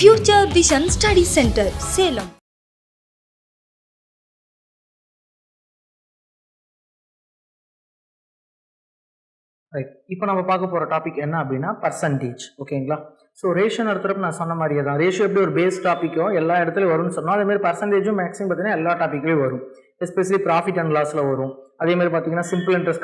Future Vision Study Center, Salem. Right, இப்போ நம்ம பார்க்க போகிற டாபிக் என்ன அப்படின்னா பர்சன்டேஜ். ஓகேங்களா? ஸோ ரேஷியோ நடத்துறப்ப நான் சொன்ன மாதிரியே தான், ரேஷியோ எப்படி ஒரு பேஸ் டாப்பிக்கோ எல்லா இடத்துலையும் வரும்னு சொன்னால், அதேமாதிரி பர்சன்டேஜும் மேக்ஸிமம் பார்த்தீங்கன்னா எல்லா டாப்பிக்லேயும் வரும். எஸ்பெஷலி ப்ராஃபிட் அண்ட் லாஸில் வரும். அதேமாதிரி பார்த்தீங்கன்னா சிம்பிள் இன்ட்ரெஸ்ட்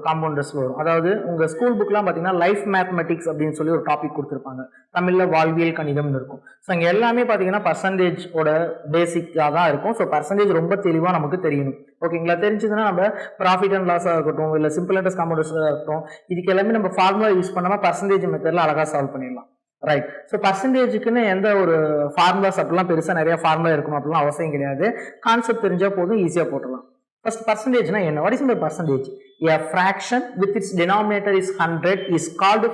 காம்பவுண்டர்ஸில் வரும். அதாவது உங்கள் ஸ்கூல் புக்லாம் பார்த்தீங்கன்னா லைஃப் மேத்மெட்டிக்ஸ் அப்படின்னு சொல்லி ஒரு டாபிக் கொடுத்துருப்பாங்க, தமிழில் வாழ்வியல் கணிதம்னு இருக்கும். ஸோ அங்கே எல்லாமே பார்த்தீங்கன்னா பர்சன்டேஜோட பேசிக்காக தான் இருக்கும். ஸோ பர்சன்டேஜ் ரொம்ப தெளிவாக நமக்கு தெரியணும். ஓகேங்களா? தெரிஞ்சதுன்னா நம்ம ப்ராஃபிட் அண்ட் லாஸாக இருக்கட்டும், இல்லை சிம்பிள் இன்ட்ரெஸ்ட் காம்பவுண்டர்ஸாக இருக்கட்டும், இதுக்கு எல்லாமே நம்ம ஃபார்முலா யூஸ் பண்ணாமல் பர்சன்டேஜ் மெத்தடில் அழகாக சால்வ் பண்ணிடலாம். ரைட். ஸோ பர்சன்டேஜுக்குன்னு எந்த ஒரு ஃபார்முலாஸ் அப்படிலாம் பெருசாக நிறைய ஃபார்முலா இருக்கணும் அப்படிலாம் அவசியம் கிடையாது. கான்செப்ட் தெரிஞ்சால் போதும், ஈஸியாக போட்டுடலாம். ஃபர்ஸ்ட் பர்சன்டேஜ்னா என்ன? What is the percentage? A fraction with its denominator is 100 is called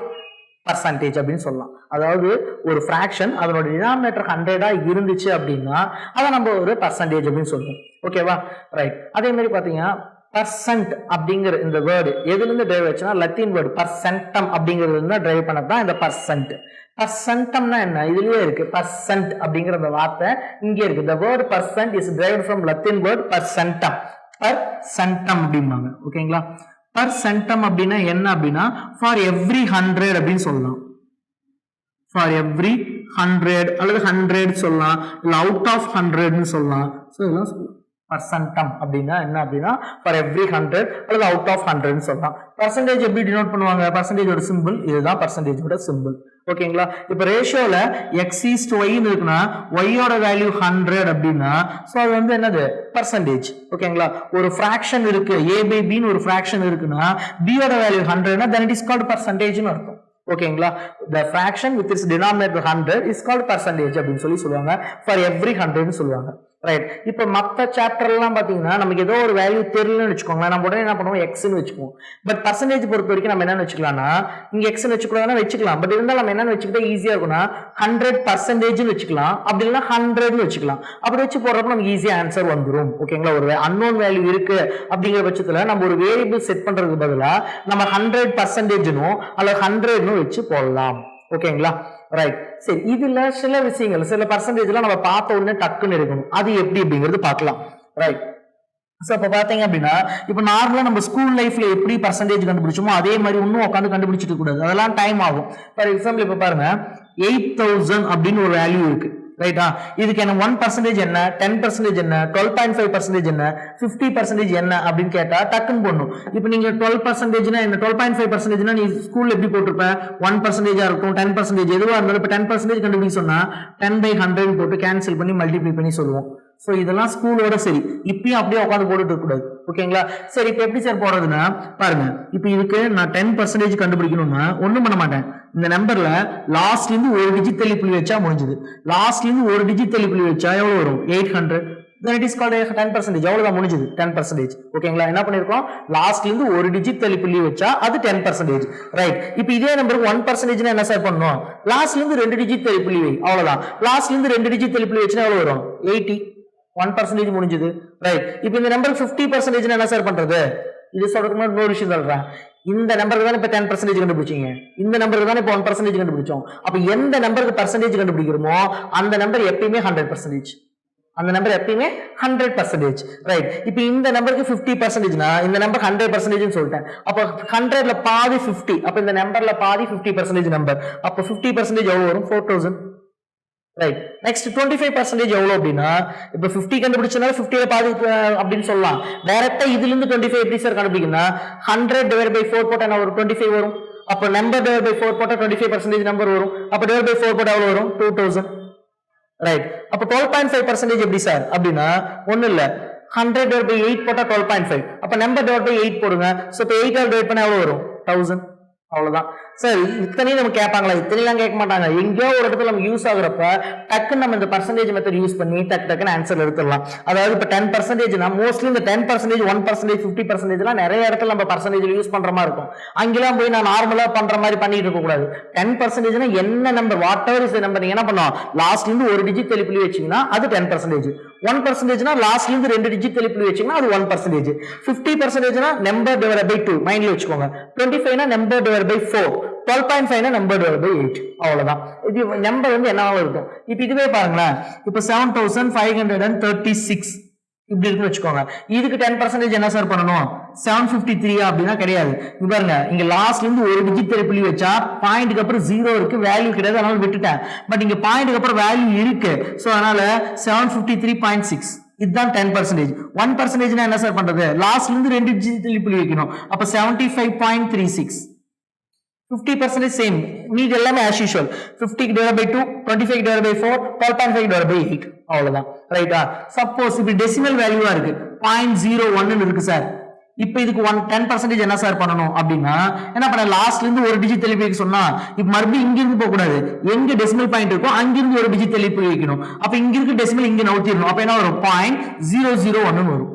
percentage அப்படின்னு சொல்லலாம். அதாவது ஒரு ஃப்ராக்ஷன் அதனோட டினாமினேட்டர் 100 இருந்துச்சு அப்படின்னா அதை நம்ம ஒரு பர்சன்டேஜ் அப்படின்னு சொல்லுவோம். ஓகேவா? ரைட். அதே மாதிரி பார்த்தீங்கன்னா பர்சன்ட் அப்படிங்கிற இந்த வேர்டு எதுலேருந்து டிரைவ் ஆச்சுன்னா லத்தீன் வேர்டு பர்சன்டம் அப்படிங்கிறது இருந்தால் டிரைவ் பண்ணது தான் இந்த பர்சன்ட். பர்சன்டம்னா என்ன? இதுலயே இருக்கு பர்சன்ட் அப்படிங்கிற அந்த வார்த்தை இங்கே இருக்கு. The word percent is derived from Latin word percentum. பர்சன்டம் அப்படிம்பாங்க. ஓகேங்களா? பர்சன்டம் அப்படின்னா என்ன அப்படின்னா ஃபார் எவ்ரி 100 அப்படின்னு சொல்லலாம். ஃபார் எவ்ரி 100 அல்லது 100 சொல்லலாம், இல்லை அவுட் ஆஃப் 100ன்னு சொல்லலாம். ஸோ இதெல்லாம் சொல்லலாம். பர்சன்டம் அப்படின்னா என்ன அப்படின்னா ஃபார் எவ்ரி 100 அல்லது அவுட் ஆஃப் 100ன்னு சொல்லலாம். பர்சன்டேஜ் எப்படி டினோட் பண்ணுவாங்க? பர்சன்டேஜோட சிம்பிள் இதுதான், பர்சன்டேஜோட சிம்பிள். ஓகேங்களா? இப்போ ரேஷியோல x:y இருக்குன்னா y-யோட வேல்யூ 100 அப்படின்னா ஸோ அது வந்து என்னது? பர்சன்டேஜ். ஓகேங்களா? ஒரு ஃபிராக்ஷன் இருக்கு, a/b ஒரு ஃபிராக்ஷன் இருக்குன்னா b-யோட வேல்யூ 100னா then it is called percentageன்னு அர்த்தம். ஓகேங்களா? the fraction with its denominator 100 is called percentage அப்படின்னு சொல்லுவாங்க. for every 100ன்னு சொல்லுவாங்க. ரைட். இப்போ மற்ற சாப்டர்லாம் பார்த்தீங்கன்னா நமக்கு ஏதோ ஒரு வேல்யூ தெரியலன்னு வச்சுக்கோங்க, நம்ம உடனே என்ன பண்ணுவோம்? எக்ஸ்ன்னு வச்சுக்குவோம். பட் பர்சன்டேஜ் பொறுத்த வரைக்கும் நம்ம என்னன்னு வச்சுக்கலாம்னா, இங்கே எக்ஸ்ன்னு வச்சுக்கூடாதுன்னா வச்சுக்கலாம். பட் இருந்தாலும் நம்ம என்னன்னு வச்சுக்கிட்டா ஈஸியாக இருக்கும்னா 100% வச்சுக்கலாம், அப்படி இல்லைன்னா 100ன்னு வச்சுக்கலாம். அப்படி வச்சு போடுறப்ப நமக்கு ஈஸியாக ஆன்சர் வந்துடும். ஓகேங்களா? ஒரு அன்னோன் வேல்யூ இருக்கு அப்படிங்கிற பட்சத்தில் நம்ம ஒரு வேரியபிள் செட் பண்றதுக்கு பதிலாக நம்ம 100%னோ அல்லது 100ன்னு வச்சு போடலாம். ஓகேங்களா? ரைட். சரி, இதுல சில விஷயங்கள், சில பர்சன்டேஜ்லாம் நம்ம பார்த்த உடனே டக்குன்னு எடுக்கணும். அது எப்படி அப்படிங்கிறது பார்க்கலாம். ரைட். ஸோ இப்போ பார்த்தீங்க அப்படின்னா இப்போ நார்மலாக நம்ம ஸ்கூல் லைஃப்ல எப்படி பர்சன்டேஜ் கண்டுபிடிச்சோமோ அதே மாதிரி இன்னும் உட்காந்து கண்டுபிடிச்சிட்டு கூடாது, அதெல்லாம் டைம் ஆகும். ஃபார் எக்ஸாம்பிள் இப்போ பாருங்க 8000 அப்படின்னு ஒரு வேல்யூ இருக்கு. ரைட்டா? இதுக்கு என்ன 1% என்ன, 10% என்ன, 12.5% என்ன, 50% என்ன அப்படின்னு கேட்டா டக்குன்னு போடணும். இப்போ நீங்க 12% என்ன, 12.5% நீ ஸ்கூல்ல எப்படி போட்டிருப்ப? 1% இருக்கும், 10% எதுவா இருந்தாலும் இப்போ 10% கண்டுபிடிக்க சொன்னா 10/100 போட்டு கேன்சல் பண்ணி மல்டிப்ளை பண்ணி சொல்லுவோம். ஸோ இதெல்லாம் ஸ்கூலோட சரி, இப்பயும் அப்படியே உட்காந்து போட்டுட்டு இருக்கக்கூடாது. ஓகேங்களா? சரி, இப்போ எப்படி சார் போடுறதுன்னா பாருங்க, இப்போ இதுக்கு நான் 10% கண்டுபிடிக்கணும்னா ஒன்றும் பண்ண மாட்டேன். இந்த நம்பர்ல லாஸ்ட்ல இருந்து ஒரு டிஜிட் தள்ளி புள்ளி வச்சா முடிஞ்சது. லாஸ்ட்ல இருந்து ஒரு டிஜிட் தள்ளி புள்ளி வச்சா எவ்வளவு வரும்? 800. then it is called 10%. எவ்வளவுதான் முடிஞ்சது? 10%. ஓகேங்களா? என்ன பண்ணிருக்கோம்? லாஸ்ட்ல இருந்து ஒரு டிஜிட் தள்ளி புள்ளி வச்சா அது 10%. ரைட். இப்போ இதே நம்பருக்கு 1% என்ன சார் பண்ணணும்? லாஸ்ட்ல இருந்து 2 டிஜிட் தள்ளி புள்ளி வை, அவ்வளவுதான். லாஸ்ட்ல இருந்து 2 டிஜிட் தள்ளி புள்ளி வச்சா எவ்வளவு வரும்? 80. 1% முடிஞ்சது. ரைட். இப்போ இந்த நம்பருக்கு 50% என்ன சார் பண்றது? இது சொல்றதுக்கு இன்னொரு விஷயம் சொல்றேன். இந்த நம்பருக்கு தானே இப்ப 10% கண்டுபிடிச்சீங்க, இந்த நம்பருக்கு தானே இப்போ 1% கண்டுபிடிச்சோம். அப்ப எந்த நம்பருக்கு பர்சன்டேஜ் கண்டுபிடிக்கிறோமோ அந்த நம்பர் எப்பயுமே 100%. அந்த நம்பர் எப்பயுமே 100%. ரைட். இப்போ இந்த நம்பருக்கு 50%னா இந்த நம்பர் 100%ன்னு சொல்லிட்டேன். அப்போ 100ல பாதி 50, அப்ப இந்த நம்பர்ல பாதி 50% நம்பர். அப்போ 50% எவ்வளவு வரும்? 4000. ரைட். நெக்ஸ்ட் 25% எவ்வளவு அப்படின்னா இப்போ 50 கண்டுபிடிச்சனால 50ல பாதி அப்படின்னு சொல்லலாம். டைரக்டா இதுல இருந்து 25 எப்படி சார் கண்டுபிடிக்கணும்னா 100/4 போட்டா என்ன வரும்? 25 வரும். அப்போ நம்பர் /4 போட்டா 25% நம்பர் வரும். அப்போ /4 போட்டா எவ்வளவு வரும்? 2000. ரைட். அப்போ 12.5% எப்படி சார் அப்படின்னா ஒண்ணு இல்ல, 100/8 போட்டா 12.5. அப்ப நம்பர் /8 போடுங்க. சோ இப்போ 8 ஆல் டிவைட் பண்ணா எவ்வளவு வரும்? 1000. அவ்வளவுதான் சார். இத்தனையும் நம்ம கேட்பாங்களா? இத்தனையெல்லாம் கேட்க மாட்டாங்க. எங்கேயோ ஒரு இடத்துல நம்ம யூஸ் ஆகுறப்ப டக்குன்னு நம்ம இந்த பர்சன்டேஜ் மெத்தட் யூஸ் பண்ணி டக்குன்னு ஆன்சர் எடுத்துடலாம். அதாவது இப்போ 10%னா மோஸ்ட்லி இந்த 10%, 1%, 50% நிறைய இடத்துல நம்ம பர்சன்டேஜ் யூஸ் பண்ற மாதிரி இருக்கும். அங்கெல்லாம் போய் நான் நார்மலா பண்ற மாதிரி பண்ணிட்டு இருக்க கூடாது. 10%னா என்ன number, what ever is number, நீங்க என்ன பண்ணுவோம்? லாஸ்ட்ல இருந்து ஒரு டிஜிட் தள்ளி புள்ளி வச்சீங்கன்னா அது 10%. 1%னா லாஸ்ட்ல இருந்து 2 டிஜிட் தள்ளி புள்ளி வச்சீங்கன்னா அது 1%. 50%னா நம்பர் டிவைடட் பை 2 மைண்ட்ல வச்சுக்கோங்க. 25னா number divided by 4. 12.5 number divide by 8 அவ்வளவுதான். இது நம்பர் வந்து என்னவா இருக்கும். இப்போ இதுவே பாருங்களேன், இப்போ 7536 இப்படி இருக்குன்னு வச்சுக்கோங்க. இதுக்கு 10% என்ன சார் பண்ணணும், 753 அப்படின்னா கிடையாது. இங்க பாருங்க, இங்க லாஸ்ட்ல இருந்து ஒரு டிஜிட் புள்ளி வச்சா பாயிண்ட்க்கு அப்புறம் 0 இருக்கு, வேல்யூ கிடையாது, அதனால விட்டுட்டேன். பட் இங்க பாயிண்ட்க்கு அப்புறம் வேல்யூ இருக்கு, சோ அதனால 753.6 இதுதான் 10%. 1% என்ன சார் பண்றது, லாஸ்ட்ல இருந்து ரெண்டு டிஜிட் புள்ளி வைக்கணும், அப்ப 75.36. 50% சேம், மீதி எல்லாமே as usual. 50 divided by 2, 25 divided by 4, 12.5 divided by 8 அவ்வளவுதான். ரைட்டா? சப்போஸ் இப்ப டெசிமல் வேல்யூவா இருக்கு 0.01 இருக்கு சார். இப்போ இதுக்கு 10% என்ன சார் பண்ணணும் அப்படின்னா என்ன பண்ண, லாஸ்ட்ல இருந்து ஒரு டிஜிட் தள்ளி வைக்க சொன்னா, இப்ப மறுபடியும் இங்க இருந்து போக கூடாது, எங்க டெசிமல் பாயிண்ட் இருக்கோ அங்க இருந்து ஒரு டிஜிட் தள்ளி வைக்கணும். அப்ப இங்க இருக்கு டெசிமல் இங்க நவுத்திரணும். அப்ப என்ன வரும், 0.001 வரும்.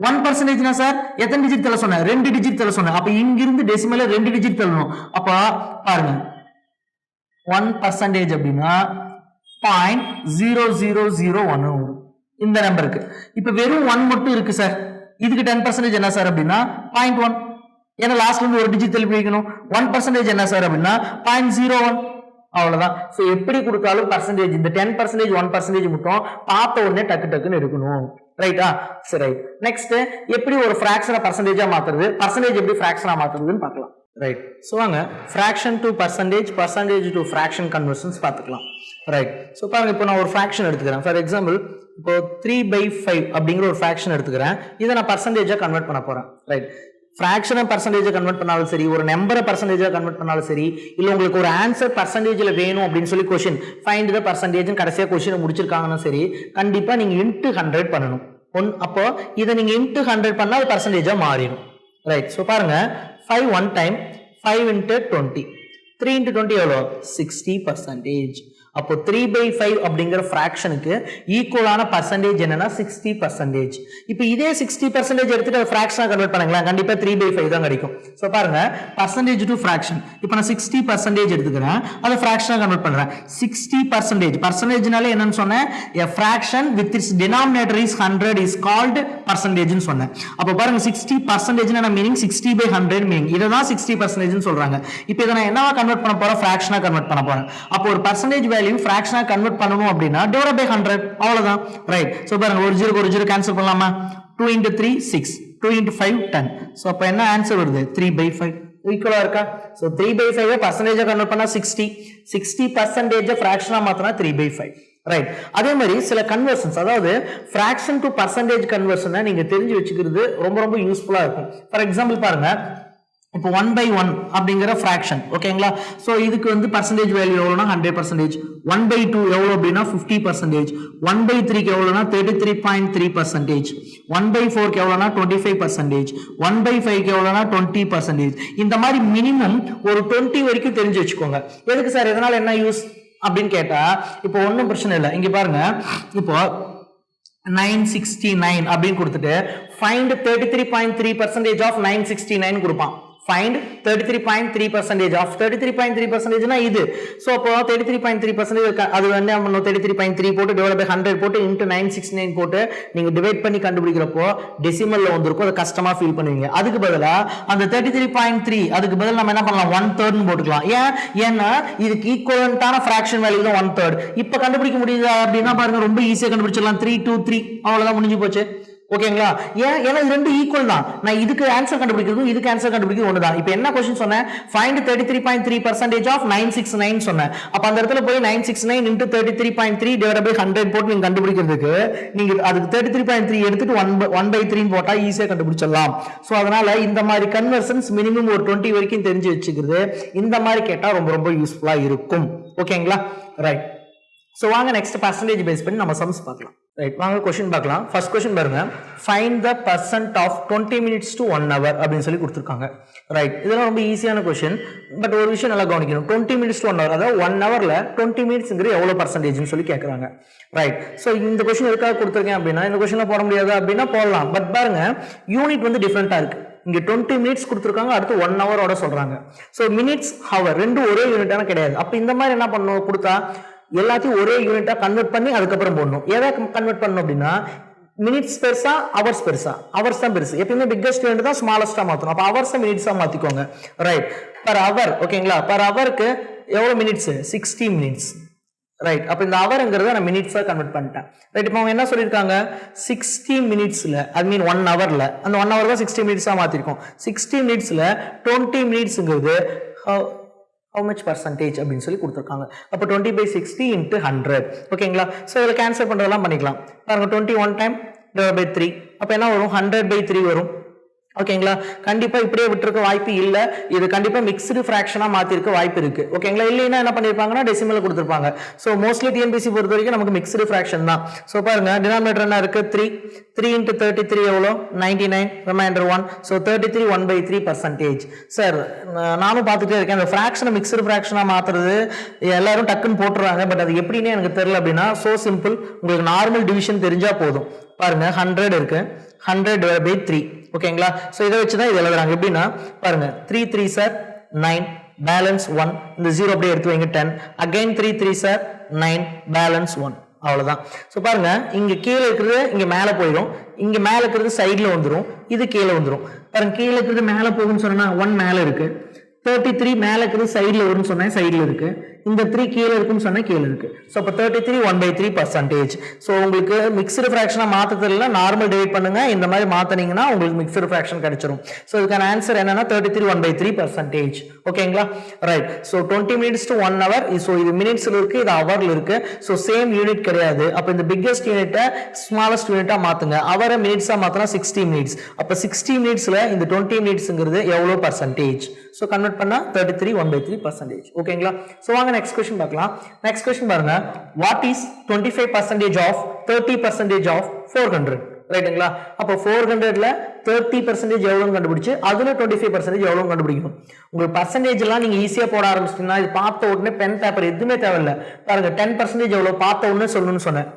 1% சார் எத்தனை டிஜிட் தள்ள சொன்ன, 2 டிஜிட் தள்ள சொன்ன. அப்ப இங்க இருந்து டெசிமல்ல 2 டிஜிட் தள்ளணும். அப்ப பாருங்க 1% அப்படின்னா 0.0001 வரும் இந்த நம்பருக்கு. இப்ப வெறும் 1 மட்டும் இருக்கு சார், இதுக்கு 10% என்ன சார் அப்படின்னா 0.1, ஏன்னா லாஸ்ட்ல இருந்து ஒரு டிஜிட் தள்ளி வைக்கணும். 1% என்ன சார் அப்படின்னா 0.01 அவ்வளவுதான். சோ எப்படி கொடுத்தாலும் பர்சன்டேஜ், இந்த 10% 1% மட்டும் பார்த்த உடனே டக்கு டக்குன்னு இருக்கணும். ரைட்டா? சரி, நெக்ஸ்ட் எப்படி ஒரு ஃபிராக்ஷனை பர்சன்டேஜா மாத்துறது, பர்சன்டேஜ் எப்படி ஃபிராக்ஷனா மாத்துறதுன்னு பார்க்கலாம். ரைட், சோ வாங்க fraction to percentage, percentage to fraction conversions பார்த்துக்கலாம். ரைட், சோ பாருங்க, இப்போ நான் ஒரு ஃபிராக்ஷன் எடுத்துக்கிறேன். ஃபார் எக்ஸாம்பிள் இப்போ 3/5 அப்படிங்கிற ஒரு ஃபிராக்ஷன் எடுத்துக்கிறேன். இதை நான் பர்சன்டேஜா கன்வெர்ட் பண்ண போறேன். ரைட், ஃபிராக்ஷனை பர்சன்டேஜா கன்வெர்ட் பண்ணாலும் சரி, ஒரு நம்பரை பர்சன்டேஜா கன்வெர்ட் பண்ணாலும் சரி, இல்ல உங்களுக்கு ஒரு ஆன்சர் பர்சன்டேஜ்ல வேணும் அப்படின்னு சொல்லி கொஸ்டின் ஃபைண்ட் த பர்சன்டேஜ் கடைசியா கொஸ்டின் முடிச்சிருக்காங்கன்னா சரி, கண்டிப்பா நீங்க இன்ட்டு 100 பண்ணணும். அப்போ இதை நீங்க இன்ட்டு 100 பண்ணா அது பர்சன்டேஜா மாறிடும். ரைட், சோ பாருங்க 5 1 டைம் 5 into 20, 3 into 20 எவ்வளோ 60%. அப்போ 3/5 அப்படிங்கிற ஃபிராக்ஷனுக்கு ஈக்குவலான பர்சன்டேஜ் என்னன்னா 60%. இப்போ இதே 60% எடுத்துட்டு ஃபிராக்ஷனா கன்வெர்ட் பண்ணுங்களேன், கண்டிப்பா 3/5 தான் கிடைக்கும். சோ பாருங்க பர்சன்டேஜ் டு ஃபிராக்ஷன், இப்போ நான் 60% எடுத்துக்கிறேன், அதை ஃபிராக்ஷனா கன்வெர்ட் பண்றேன். 60% பர்சன்டேஜ்னால என்னன்னு சொன்னேன், a fraction with its denominator is 100 is called percentage ன்னு சொன்னேன். அப்போ பாருங்க 60% னா மீனிங் 60/100 மீனிங், இதை தான் 60% ன்னு சொல்றாங்க. இப்போ இதை நான் என்னவா கன்வெர்ட் பண்ண போறேன், ஃபிராக்ஷனா கன்வெர்ட் பண்ண போறேன். அப்போ ஒரு பர்சன்டேஜ் ஃபிராக்ஷனா கன்வெர்ட் பண்ணனும் அப்படினா டிவைட் பை 100 அவ்வளவுதான். ரைட், சோ பாருங்க ஒரு 0 கேன்சல் பண்ணலாமா, 2 into 3 6, 2 into 5 10. சோ அப்ப என்ன ஆன்சர் வருது, 3/5 ஈக்குவலா இருக்கா. சோ 3/5 பர்சன்டேஜா கன்வெர்ட் பண்ணா 60% ஃபிராக்ஷனா மாத்தினா 3/5. ரைட், அதே மாதிரி சில கன்வர்ஷன்ஸ், அதாவது ஃபிராக்ஷன் டு பர்சன்டேஜ் கன்வர்ஷனை நீங்க தெரிஞ்சு வச்சுக்கிறது ரொம்ப ரொம்ப யூஸ்ஃபுல்லா இருக்கும். ஃபார் எக்ஸாம்பிள் பாருங்க, இப்போ 1/1 அப்படிங்கிற ஃபிராக்ஷன், ஓகேங்களா. சோ இதுக்கு வந்து பர்சன்டேஜ் வேல்யூ எவ்வளவுனா 100%, 1/2 எவ்வளவு அப்படின்னா 50%, 1/3 எவ்வளவுனா 33.3%, 1/4 எவ்வளவுனா 25%, 1/5 எவ்வளவுனா 20%. இந்த மாதிரி மினிமம் ஒரு 20 வரைக்கும் தெரிஞ்சு வச்சுக்கோங்க. எதுக்கு சார், இதனால என்ன யூஸ் அப்படின்னு கேட்டா, இப்போ ஒன்றும் பிரச்சனை இல்லை. இங்க பாருங்க, இப்போ 969 அப்படின்னு கொடுத்துட்டு find 33.3% of 969 கொடுப்பான். find 33.3% of 33.3% னா இது. சோ அப்போ 33.3% அது வந்து நம்ம 33.3 போட்டு டிவைட் பை 100 போட்டு இன்டு 969 போட்டு நீங்க டிவைட் பண்ணி கண்டுபிடிக்கிறப்போ டெசிமல்ல வந்திருக்கும், அது கஷ்டமா ஃபீல் பண்ணுவீங்க. அதுக்கு பதிலா அந்த 33.3 அதுக்கு பதிலா நம்ம என்ன பண்ணலாம், 1/3 ன்னு போட்டுக்கலாம். ஏன்னா இதுக்கு ஈக்குவலன்ட்டான ஃபிராக்ஷன் வேல்யூ தான் 1/3. இப்போ கண்டுபிடிக்க முடியுதா அப்படின்னா பாருங்க, ரொம்ப ஈஸியா கண்டுபிடிச்சிடலாம். 3 2 3 அவ்வளவுதான், முடிஞ்சு போச்சு. ஓகேங்களா. ஏன்னா இது ரெண்டு ஈக்குவல் தான். நான் இதுக்கு ஆன்சர் கண்டுபிடிக்கிறது இதுக்கு ஆன்சர் கண்டுபிடிக்கிறது ஒண்ணுதான். இப்போ என்ன क्वेश्चन சொன்னேன், find 33.3% of 969 சொன்னேன். அப்ப அந்த இடத்துல போய் 969 into 33.3 divided by 100 போட்டு நீங்க கண்டுபிடிக்கிறதுக்கு நீங்க அதுக்கு 33.3 எடுத்துட்டு 1/3 போட்டா ஈஸியா கண்டுபிடிச்சிடலாம். சோ அதனால இந்த மாதிரி கன்வர்ஷன்ஸ் மினிமம் ஒரு 20 வரைக்கும் தெரிஞ்சு வச்சுக்கிறது இந்த மாதிரி கேட்டா ரொம்ப ரொம்ப யூஸ்ஃபுல்லா இருக்கும். ஓகேங்களா. ரைட், சோ வாங்க நெக்ஸ்ட் பர்சன்டேஜ் பேஸ் பண்ணி நம்ம சம்ஸ் பார்க்கலாம். ரைட், வாங்க क्वेश्चन பார்க்கலாம். ஃபர்ஸ்ட் क्वेश्चन பாருங்க, find the percent of 20 minutes to 1 hour அப்படின்னு சொல்லி கொடுத்திருக்காங்க. ரைட், இதெல்லாம் ரொம்ப ஈஸியான क्वेश्चन. பட் ஒரு விஷயம் நல்லா கவனிக்கணும், 20 minutes to 1 hour, அதாவது 1 hourல 20 minutesங்கிறது எவ்வளவு பர்சன்டேஜ்னு சொல்லி கேக்குறாங்க. ரைட், சோ இந்த क्वेश्चन எதுக்காக கொடுத்திருக்கேன் அப்படின்னா, இந்த क्वेश्चनல போட முடியாது அப்படின்னா போடலாம். பட் பாருங்க யூனிட் வந்து டிஃபரெண்டா இருக்கு. இங்க 20 minutes கொடுத்திருக்காங்க, அடுத்து 1 hour சொல்றாங்க. சோ மினிட்ஸ் ஹவர் ரெண்டும் ஒரே யூனிட்டான கிடையாது. அப்ப இந்த மாதிரி என்ன பண்ணணும், கொடுத்தா எல்லாத்தையும் ஒரே யூனிட்டா கன்வெர்ட் பண்ணி அதுக்கப்புறம் போடணும். எதை கன்வெர்ட் பண்ணணும் அப்படின்னா, மினிட்ஸ் பெருசா ஹவர்ஸ் பெருசா? ஹவர்ஸ் தான் பெருசு. எப்பயுமே பிக்கஸ்ட் யூனிட் தான் ஸ்மாலஸ்டா மாத்தணும். அப்ப ஹவர்ஸ் மினிட்ஸா மாத்திக்கோங்க. ரைட். பர் ஹவர் ஓகேங்களா? பர் ஹவருக்கு எவ்வளவு மினிட்ஸ்? 60 மினிட்ஸ். ரைட். அப்ப இந்த ஹவர்ங்கிறத நான் மினிட்ஸா கன்வெர்ட் பண்ணிட்டேன். ரைட். இப்போ அவங்க என்ன சொல்லியிருக்காங்க? 60 மினிட்ஸ்ல ஐ மீன் 1 ஹவர்ல அந்த 1 ஹவர் தான் 60 மினிட்ஸா மாத்திருக்கோம். 60 மினிட்ஸ்ல 20 மினிட்ஸ்ங்கிறது how much percentage அப்படின்னு சொல்லி கொடுத்துருக்காங்க. அப்போ 20/60 into 100 ஓகேங்களா? ஸோ இதில் கேன்சல் பண்ணுறதெல்லாம் பண்ணிக்கலாம். பாருங்க 21 டைம் / 3 அப்போ என்ன வரும்? 100/3 வரும். ஓகேங்களா? கண்டிப்பா இப்படியே விட்டுருக்க வாய்ப்பு இல்ல. இது கண்டிப்பா மிக்ஸ்டு ஃபிராக்ஷனா மாத்திருக்க வாய்ப்பு இருக்கு. ஓகேங்களா? இல்லைன்னா என்ன பண்ணிருப்பாங்கன்னா டெசிமல்ல கொடுத்திருப்பாங்க. சோ மோஸ்ட்லி டிஎன்பிசி பொறுத்த வரைக்கும் நமக்கு மிக்ஸ்டு ஃபிராக்ஷன் தான். சோ பாருங்க டினாமினேட்டர் என்ன இருக்கு? 3 into 33 எவ்வளோ? 99 ரிமைண்டர் 1. சோ 33 1/3%. சார் நானும் பார்த்துட்டே இருக்கேன். அந்த ஃபிராக்ஷனை மிக்ஸ்டு ஃபிராக்ஷனா மாத்துறது எல்லாரும் டக்குன்னு போட்டுறாங்க. பட் அது எப்படின்னு எனக்கு தெரியல. அப்படின்னா சோ சிம்பிள். உங்களுக்கு நார்மல் டிவிஷன் தெரிஞ்சா போதும். பாருங்க 100 இருக்கு. 100/3 ஓகேங்களா? சோ இதை வச்சுதான் இது எழுதுறாங்க. எப்படின்னா பாருங்க 3 3s are 9 பேலன்ஸ் 1. இந்த 0 அப்படியே எடுத்து வைங்க 10. Again 3 3s are 9 balance 1. அவ்வளவுதான். சோ பாருங்க இங்க கீழே இருக்கிறது இங்க மேல போயிடும். இங்க மேல இருக்கிறது சைடுல வந்துரும். இது கீழே வந்துரும். பாருங்க கீழே இருக்கிறது மேல போகும்னு சொன்னா 1 மேல இருக்கு. 33 மேல இருக்கிறது சைடுல வரும்னு சொன்னா சைடுல இருக்கு. இந்த 3 கீழே இருக்குன்னு சொன்னா கீழே இருக்கு. சோ அப்ப 33 1/3%. சோ உங்களுக்கு மிக்ஸ்டு ஃபிராக்ஷனா மாத்த தெரியல நார்மல் டிவைட் பண்ணுங்க. இந்த மாதிரி மாத்தனீங்கன்னா உங்களுக்கு மிக்ஸ்டு ஃபிராக்ஷன் கிடைச்சிரும். சோ இதுக்கான ஆன்சர் என்னன்னா 33 1/3%. ஓகேங்களா? Right. So 20 minutes to 1 hour. So இது மினிட்ஸ்ல இருக்கு, இது ஹவர்ல இருக்கு. சோ சேம் யூனிட் கிடையாது. அப்ப இந்த பிக்கஸ்ட் யூனிட்டை ஸ்மாலஸ்ட் யூனிட்டா மாத்துங்க. ஹவரை மினிட்ஸா மாத்தினா 60 மினிட்ஸ். அப்ப 60 மினிட்ஸ்ல இந்த 20 மினிட்ஸ்ங்கிறது எவ்வளவு பர்சன்டேஜ்? சோ கன்வெர்ட் பண்ணா 33 1/3%. ஓகேங்களா? சோ வாங்க நெக்ஸ்ட் क्वेश्चन பார்க்கலாம். நெக்ஸ்ட் क्वेश्चन பாருங்க. What is 25% of 30% of 400? ரைட்டுங்களா? அப்போ 400ல 30% எவ்வளவு கண்டுபிடிச்சு அதுல 25% எவ்வளவு கண்டுபிடிக்கணும். உங்களுக்கு பர்சன்டேஜ் எல்லாம் நீங்க ஈஸியா போட ஆரம்பிச்சிட்டீங்கன்னா இது பார்த்த உடனே பென் பேப்பர் எதுவுமே தேவையில்லை. பாருங்க 10% எவ்வளவு பார்த்த உடனே சொல்லணும்னு சொன்னேன்.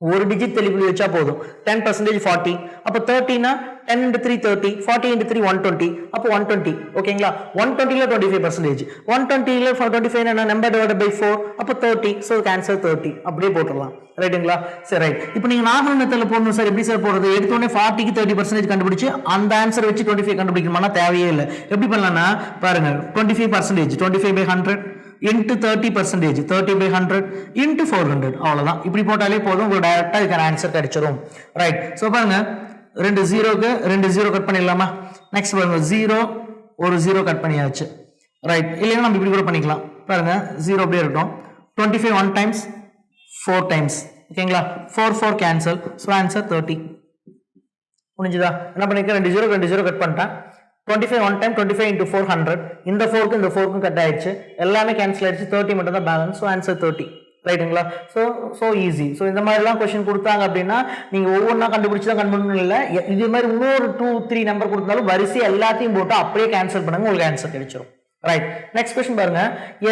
ஒரு டிஜிட் தெளிவு வச்சா போதும். 10% 40. அப்ப 30னா 10 into 3 30, 40 into 3 120. அப்போ 120. ஓகேங்களா? 120ல 25%. 120ல 25 என்ன? Number divided by 4. அப்போ 30. So answer 30. அப்படியே போட்டுடலாம். ரைட்டுங்களா? சரி ரைட். இப்போ நீங்க நார்மல் மெத்தட்ல போடணும் சார். எப்படி சார் போடுறது? எடுத்த உடனே 40க்கு 30% கண்டுபிடிச்சு அந்த ஆன்சர் வச்சு 25 கண்டுபிடிக்கணும்னா தேவையே இல்லை. எப்படி பண்ணலாம்னா பாருங்க 25% 25/100 into 30% 30/100 into 400. அவ்வளவுதான். இப்படி போட்டாலே போதும். உங்களுக்கு டைரக்டா இதுக்கான ஆன்சர் கிடைச்சிரும். ரைட். சோ பாருங்க 2 0க்கு 2 0 கட் பண்ணிடலாமா? நெக்ஸ்ட் பாருங்க 0 ஒரு 0 கட் பண்ணியாச்சு. ரைட். இல்லைன்னா நம்ம இப்படி கூட பண்ணிக்கலாம். பாருங்க 0 அப்படியே இருக்கட்டும். 25 1 times 4 times. ஓகேங்களா? 4 4 கேன்சல். So answer 30. புரிஞ்சுதா? என்ன பண்ணிருக்கேன்? 2 0 2 0 கட் பண்ணிட்டேன். 25 1 time 25 into 400. இந்த 4க்கு இந்த 4க்கும் கட் ஆயிடுச்சு. எல்லாமே கேன்சல் ஆயிடுச்சு. 30 மட்டும் தான் பேலன்ஸ். So answer 30. ரைட்டுங்களா? So easy. சோ இந்த மாதிரி எல்லாம் क्वेश्चन கொடுத்தாங்க அப்படின்னா நீங்க ஒவ்வொன்றா கண்டுபிடிச்சு தான் கண்டுபிடிக்கணும் இல்ல. இது மாதிரி இன்னொரு 2 3 நம்பர் கொடுத்தாலும் வரிசை எல்லாத்தையும் போட்டு அப்படியே கேன்சல் பண்ணுங்க. உங்களுக்கு ஆன்சர் கிடைச்சிரும். ரைட். நெக்ஸ்ட் क्वेश्चन பாருங்க.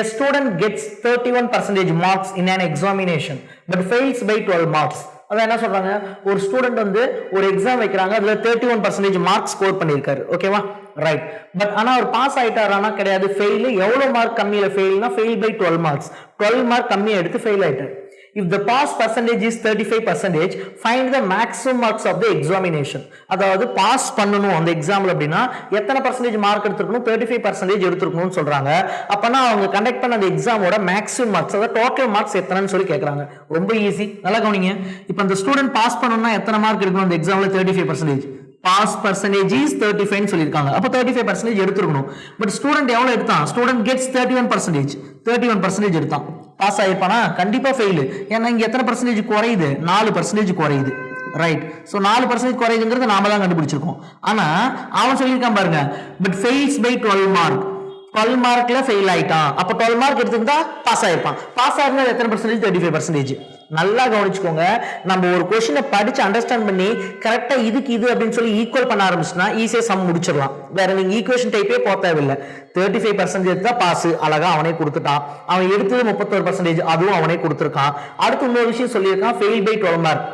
A student gets 31% marks in an examination but fails by 12 marks. அதான் என்ன சொல்றாங்க? ஒரு ஸ்டூடெண்ட் வந்து ஒரு எக்ஸாம் வைக்கிறாங்க. அதுல 31% மார்க் ஸ்கோர் பண்ணிருக்காரு. ஓகேவா? ரைட். பட் ஆனா அவர் பாஸ் ஆயிட்டாரானா கிடையாது. ஃபெயில். எவ்வளவு மார்க் கம்மியில ஃபெயில்னா ஃபெயில் பை 12 மார்க்ஸ். 12 மார்க் கம்மியா எடுத்து ஃபெயில் ஆயிட்டாரு. If the pass percentage is 35%, find the maximum marks of the examination. அதாவது பாஸ் பண்ணணும் அந்த எக்ஸாம்ல அப்படின்னா எத்தனை பர்சன்டேஜ் மார்க் எடுத்துக்கணும்? 35% எடுத்துக்கணும்னு சொல்றாங்க. அப்பனா அவங்க கண்டக்ட் பண்ண அந்த எக்ஸாமோட மேக்ஸிமம் மார்க்ஸ் அதாவது டோட்டல் மார்க்ஸ் எத்தனைன்னு சொல்லி கேட்கறாங்க. ரொம்ப ஈஸி. நல்லா கவனிங்க. இப்போ அந்த ஸ்டூடெண்ட் பாஸ் பண்ணணும்னா எத்தனை மார்க் எடுக்கணும் அந்த எக்ஸாம்ல? 35%. பாஸ் பர்சன்டேஜ் இஸ் 35 சொல்லிருக்காங்க. அப்ப 35% எடுத்துக்கணும். பட் ஸ்டூடெண்ட் எவ்வளவு எடுத்தான்? Student gets 31%. 31% எடுத்தான். பாஸ் ஆயிருப்பானா? கண்டிப்பா ஃபெயில். ஏன்னா இங்க எத்தனை பர்சன்டேஜ் குறையுது? 4% குறையுது. ரைட். சோ 4% குறையுதுங்கிறது நாம தான் கண்டுபிடிச்சிருக்கோம். ஆனா அவன் சொல்லியிருக்கான் பாருங்க, பட் ஃபெயில்ஸ் பை 12 மார்க். 12 மார்க்ல ஃபெயில் ஆயிட்டான். அப்ப 12 மார்க் எடுத்துக்கிட்டா பாஸ் ஆயிருப்பான். பாஸ் ஆயிருந்தா எத்தனை பர்சன்டேஜ்? 35%. நல்லா கவனிச்சுக்கோங்க. நம்ம ஒரு கொஸ்டினை படிச்சு அண்டர்ஸ்டாண்ட் பண்ணி கரெக்டா இதுக்கு இது அப்படின்னு சொல்லி ஈக்குவல் பண்ண ஆரம்பிச்சுன்னா ஈஸியா சம் முடிச்சிடலாம். வேற நீங்க ஈக்குவேஷன் டைப்பே போக தேவையில்லை. 35% தான் பாஸ். அழகா அவனே கொடுத்துட்டான். அவன் எடுத்தது 31%. அதுவும் அவனே கொடுத்துருக்கான். அடுத்து இன்னொரு விஷயம் சொல்லியிருக்கான், ஃபெயில் பை 12 மார்க்.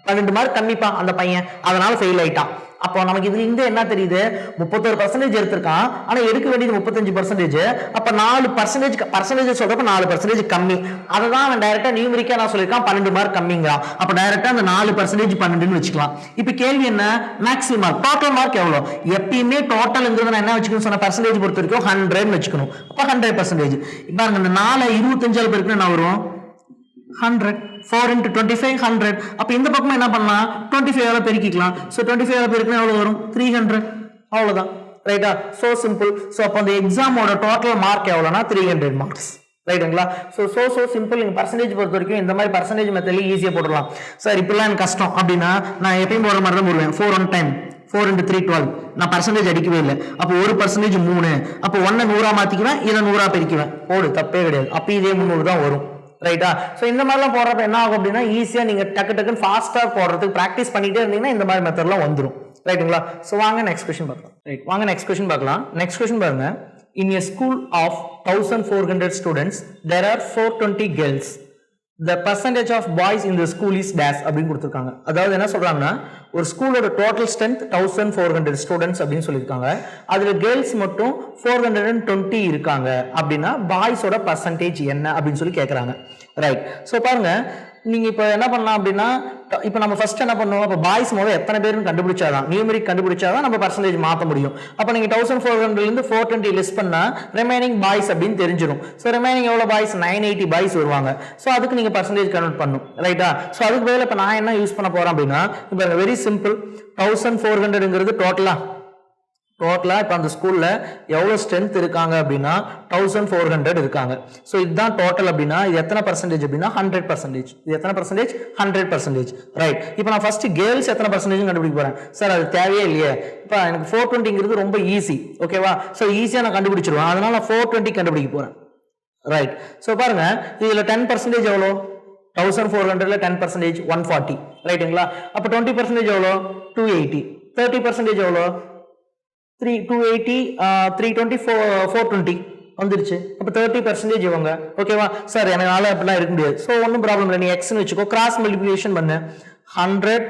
12 மார்க் கம்மிப்பா அந்த பையன், அதனால ஃபெயில் ஆயிட்டான். அப்போ நமக்கு இதுல இருந்து என்ன தெரியுது, 31% எடுத்திருக்கான், ஆனா எடுக்க வேண்டியது 35%. அப்ப 4% சொல்றப்ப 4% கம்மி. அததான் அவன் டைரக்டா நியூமரிக்கா நான் சொல்லியிருக்கான் 12 மார்க் கம்மிங்கிறான். அப்ப டைரக்டா அந்த 4% 12ன்னு வச்சுக்கலாம். இப்ப கேள்வி என்ன, மேக்ஸிமம் மார்க், டோட்டல் மார்க் எவ்வளவு? எப்பயுமே டோட்டல்ங்கிறது நான் என்ன வச்சுக்கணும் சொன்ன, பர்சன்டேஜ் பொறுத்த வரைக்கும் 100 வச்சுக்கணும். அப்ப 100%. இப்ப இந்த 4 25 பேருக்கு என்ன வரும், 100. 4 into 25 100. அப்ப இந்த பக்கம் என்ன பண்ணலாம், 25 பெருக்கிக்கலாம். சோ 25 பெருக்கினா எவ்வளவு வரும், 300. அவ்வளவுதான். ரைட்டா? So simple. சோ அப்ப அந்த எக்ஸாமோட டோட்டல் மார்க் எவ்வளவுனா 300 மார்க்ஸ். ரைட்டுங்களா? So simple. நீங்க பர்சன்டேஜ் பொறுத்த வரைக்கும் இந்த மாதிரி பர்சன்டேஜ் மெத்தட்ல ஈஸியா போட்டுடலாம். சார் இப்படிலாம் எனக்கு கஷ்டம் அப்படின்னா நான் எப்பயும் போடுற மாதிரி தான் போடுவேன். 4 1 time 4 into 3 12. நான் பர்சன்டேஜ் அடிக்கவே இல்லை. அப்போ 1% 3. அப்போ 1 100 மாத்திக்குவேன், இதை 100 பெருக்குவேன். போடு, தப்பே கிடையாது. அப்ப இதே 300 தான் வரும். ரைட்டா? சோ இந்த மாதிரிலாம் போடுறப்ப என்ன ஆகும் அப்படின்னா ஈஸியா நீங்க டக்குன்னு ஃபாஸ்டா போடுறதுக்கு பிராக்டிஸ் பண்ணிட்டே இருந்தீங்கன்னா இந்த மாதிரி மெத்தட்லாம் வந்துடும். ரைட்டுங்களா? சோ வாங்க நெக்ஸ்ட் கொஸ்டின் பார்க்கலாம். ரைட், வாங்க நெக்ஸ்ட் கொஸ்டின் பார்க்கலாம். நெக்ஸ்ட் கொஸ்டின் பாருங்க. In a school of 1400 students there are 420 girls. The percentage of boys in the school is dash அப்படின்னு கொடுத்துருக்காங்க. அதாவது என்ன சொல்றாங்கன்னா, ஒரு ஸ்கூலோட டோட்டல் ஸ்ட்ரென்த் 1400 ஸ்டூடெண்ட்ஸ் அப்படின்னு சொல்லியிருக்காங்க. அதுல கேர்ள்ஸ் மட்டும் 420 இருக்காங்க அப்படின்னா பாய்ஸோட பர்சன்டேஜ் என்ன அப்படின்னு சொல்லி கேட்கறாங்க. ரைட். ஸோ பாருங்க, நீங்க இப்ப என்ன பண்ணலாம் அப்படின்னா, இப்ப நம்ம ஃபர்ஸ்ட் என்ன பண்ணுவோம், அப்ப பாய்ஸ் முதல்ல எத்தனை பேருன்னு கண்டுபிடிச்சாதான், நியூமரிக் கண்டுபிடிச்சாதான் நம்ம பர்சன்டேஜ் மாற்ற முடியும். அப்ப நீங்க 1400 இருந்து 420 லிஸ்ட் பண்ணா ரிமைனிங் பாய்ஸ் அப்படின்னு தெரிஞ்சிடும். ஸோ ரிமைனிங் எவ்வளவு பாய்ஸ், 980 பாய்ஸ் வருவாங்க. ஸோ அதுக்கு நீங்க பர்சன்டேஜ் கன்வெர்ட் பண்ணும். ரைட்டா? ஸோ அதுக்கு பதில் இப்ப நான் என்ன யூஸ் பண்ண போறேன் அப்படின்னா, இப்ப வெரி சிம்பிள். 1400ங்கிறது டோட்டலா இப்ப அந்த ஸ்கூல்ல எவ்வளவு ஸ்ட்ரென்த் இருக்காங்க அப்படின்னா 1400 இருக்காங்க. சோ இதுதான் டோட்டல் அப்படின்னா இது எத்தனை பர்சன்டேஜ் அப்படின்னா 100%. இது எத்தனை பர்சன்டேஜ், 100%. ரைட். இப்போ நான் ஃபர்ஸ்ட் கேர்ள்ஸ் எத்தனை பர்சன்டேஜ் கண்டுபிடிக்க போறேன். சார் அது தேவையே இல்லையே, இப்போ எனக்கு 420ங்கிறது ரொம்ப ஈஸி. ஓகேவா? சோ ஈஸியா நான் கண்டுபிடிச்சிருவேன். அதனால நான் 420 கண்டுபிடிக்க போறேன். ரைட். சோ பாருங்க, இதுல 10% எவ்வளோ, 1400ல 10% 140. ரைட்டுங்களா? அப்ப 20% எவ்வளோ, 280. 30% எவ்வளோ, 280, 320, 420 வந்துருச்சு. அப்ப 30% இவங்க. ஓகேவா? சார் என்னால அப்படிலாம் இருக்க முடியாது. சோ ஒன்றும் ப்ராப்ளம் இல்லை, நீ எக்ஸ்னு வச்சுக்கோ. கிராஸ் மல்டிப்ளிகேஷன் பண்ணு. 100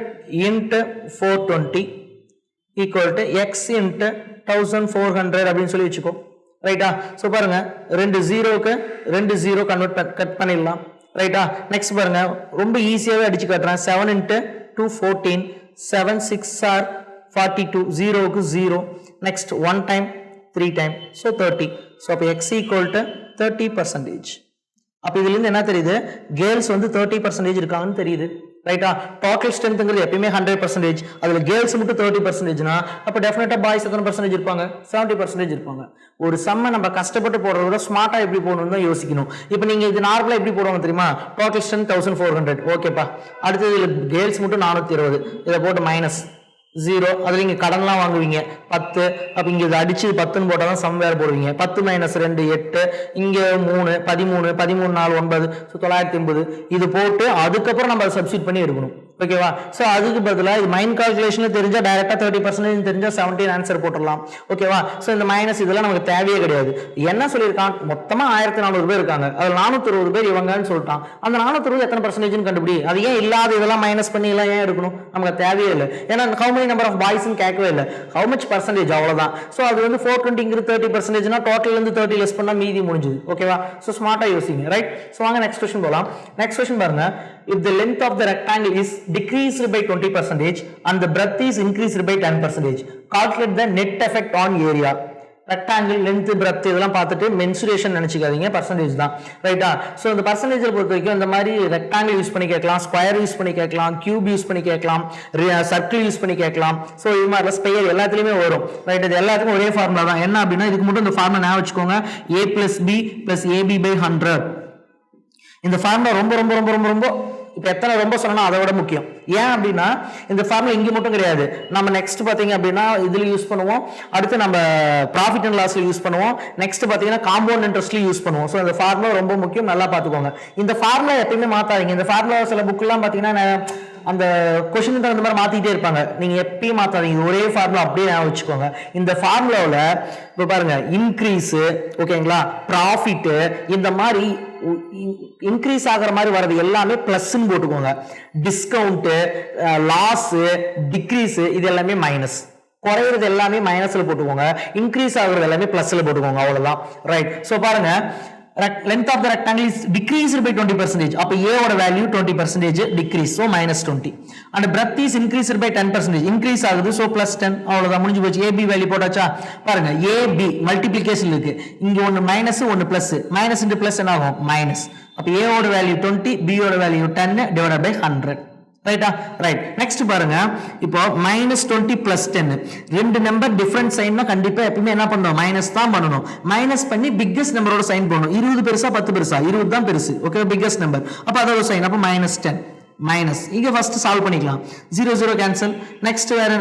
into 420 equal to X into 1400 அப்படின்னு சொல்லி வச்சுக்கோ. ரைட்டா? சோ பாருங்க, 2 ஜீரோக்கு 2 ஜீரோ கட் பண்ணிடலாம். ரைட்டா? நெக்ஸ்ட் பாருங்க, ரொம்ப ஈஸியாவே அடிச்சு காட்டுறேன். 7 into 2 14, 7 6 are 42, 0க்கு 0. Next 1 time 3 time, so 30. So அப்ப x equal to 30%. அப்ப இதுல இருந்து என்ன தெரியுது, கேர்ள்ஸ் வந்து 30% இருக்காங்கன்னு தெரியுது. ரைட்டா? டோட்டல் ஸ்ட்ரென்த்ங்கிறது எப்பயுமே 100%. அதுல கேர்ள்ஸ் மட்டும் 30%னா அப்ப டெஃபினட்டா பாய்ஸ் எத்தனை பர்சன்டேஜ் இருப்பாங்க, 70% இருப்பாங்க. ஒரு சம்ம நம்ம கஷ்டப்பட்டு போடுறத விட ஸ்மார்ட்டா எப்படி போகணும்னு தான் யோசிக்கணும். இப்ப நீங்க இது நார்மலா எப்படி போடுவாங்க தெரியுமா, டோட்டல் ஸ்ட்ரென்த் 1400. ஓகேப்பா, அடுத்தது இதுல கேர்ள்ஸ் மட்டும் 420. இதை போட்டு மைனஸ் 0. அதுல இங்க கடன்லாம் வாங்குவீங்க 10. அப்ப இங்க இது அடிச்சு 10ன்னு போட்டாதான் சம் வேற போடுவீங்க. 10 - 2 8, இங்க 3 13, 13 4 9, 980. இது போட்டு அதுக்கப்புறம் நம்ம சப்ஸ்டிட் பண்ணி எடுக்கணும். ஓகேவா? சோ அதுக்கு பதிலா இது மைண்ட் கால்குலேஷன்ல தெரிஞ்சா டைரக்டா 30% தெரிஞ்சா 17 ஆன்சர் போட்டுடலாம். ஓகேவா? சோ இந்த மைனஸ் இதெல்லாம் நமக்கு தேவையே கிடையாது. என்ன சொல்லியிருக்கான், மொத்தமா 1400 பேர் இருக்காங்க, அதுல 460 பேர் இவங்கன்னு சொல்லிட்டான். அந்த 460 எத்தனை பர்சன்டேஜ் கண்டுபிடி. அது ஏன் இல்லாத இதெல்லாம் மைனஸ் பண்ணி எல்லாம் ஏன் எடுக்கணும், நமக்கு தேவையே இல்லை. ஏன்னா how many number of boys கேட்கவே இல்லை, how much percentage அவ்வளவுதான். சோ அது வந்து 420ங்கிறது 30%னா டோட்டல்ல இருந்து 30 லெஸ் பண்ணா மீதி முடிஞ்சது. ஓகேவா? சோ ஸ்மார்ட்டா யோசிங்க. ரைட்? சோ வாங்க நெக்ஸ்ட் क्वेश्चन போலாம். நெக்ஸ்ட் क्वेश्चन பாருங்க. If the length of the rectangle is decreased by 20% and the breadth is increased by 10%, calculate the net effect on area. Rectangle length breadth இதெல்லாம் பார்த்துட்டு mensuration நினைச்சுக்காதீங்க, percentage தான். ரைட்டா? So இந்த பர்சன்டேஜை பொறுத்த வரைக்கும் இந்த மாதிரி ரெக்டாங்கிள் யூஸ் பண்ணி கேட்கலாம், ஸ்கொயர் யூஸ் பண்ணி கேட்கலாம், கியூப் யூஸ் பண்ணி கேட்கலாம், சர்க்கிள் யூஸ் பண்ணி கேட்கலாம். ஸோ இது மாதிரி ஸ்பெயர் எல்லாத்துலேயுமே வரும். ரைட்? இது எல்லாத்துக்கும் ஒரே ஃபார்முலா தான். என்ன அப்படின்னா இதுக்கு மட்டும் இந்த ஃபார்முலா ஞாபகம் வச்சுக்கோங்க, a + b + ab/100. இந்த ஃபார்முலா ரொம்ப ரொம்ப ரொம்ப ரொம்ப ரொம்ப இப்ப எத்தனை ரொம்ப சொன்னா அதை விட முக்கியம். ஏன் அப்படின்னா இந்த ஃபார்முலா இங்க மட்டும் கிடையாது, நம்ம நெக்ஸ்ட் பாத்தீங்க அப்படின்னா இதுல யூஸ் பண்ணுவோம், அடுத்து நம்ம ப்ராஃபிட் அண்ட் லாஸ்ல யூஸ் பண்ணுவோம், நெக்ஸ்ட் பாத்தீங்கன்னா காம்பவுண்ட் இன்ட்ரெஸ்ட்ல யூஸ் பண்ணுவோம். ஸோ இந்த ஃபார்முலா ரொம்ப முக்கியம், நல்லா பாத்துக்கோங்க. இந்த ஃபார்முலா எப்பயுமே மாத்தாதீங்க. இந்த ஃபார்முலா சில புக் எல்லாம் பாத்தீங்கன்னா அந்த கொஸ்டின் தகுந்த மாதிரி மாத்திட்டே இருப்பாங்க. நீங்க எப்பயும் மாத்தாதீங்க, ஒரே ஃபார்முலா அப்படியே வச்சுக்கோங்க. இந்த ஃபார்முலாவில் இப்போ பாருங்க இன்க்ரீஸ், ஓகேங்களா, ப்ராஃபிட், இந்த மாதிரி இன்க்ரீஸ் ஆகிற மாதிரி வர்றது எல்லாமே பிளஸ்ன்னு போட்டுக்கோங்க. டிஸ்கவுண்ட், லாஸ், டிக்ரீஸ் இது எல்லாமே மைனஸ். குறையிறது எல்லாமே மைனஸ்ல போட்டுக்கோங்க, இன்க்ரீஸ் ஆகுறது எல்லாமே பிளஸ்ல போட்டுக்கோங்க. அவ்வளவுதான். ரைட். சோ பாருங்க, length of the rectangle is decreased by 20%. அப்ப a ஓட value 20% decrease, so minus 20. and breadth is increased by 10%, increase ஆகுது, so plus 10. அவ்வளவுதான், முடிஞ்சு போச்சு. ab வேல்யூ போட்டாச்சா? பாருங்க, ab மல்டிப்ளிகேஷன் இருக்கு, இங்க ஒன்னு மைனஸ் ஒன்னு பிளஸ், மைனஸ் இன்டு பிளஸ் என்ன ஆகும்? மைனஸ். அப்ப a ஓட வேல்யூ 20, b ஓட வேல்யூ 10 divided by 100. ரைட்டா? ரைட். நெக்ஸ்ட் பாருங்க, இப்போ -20 + 10 ரெண்டு நம்பர் டிஃபரண்ட் சைன்னா கண்டிப்பா எப்பவுமே என்ன பண்ணணும்? மைனஸ் தான் பண்ணணும். மைனஸ் பண்ணி பிக்கஸ்ட் நம்பரோட சைன் பண்ணணும். 20 பெருசா 10 பெருசா? 20 தான் பெருசு. Okay, biggest number. அப்ப அதோட சைன், அப்ப -10 மைனஸ். இங்க ஃபர்ஸ்ட் சால்வ் பண்ணிக்கலாம். 0 0 கேன்சல். நெக்ஸ்ட் வேற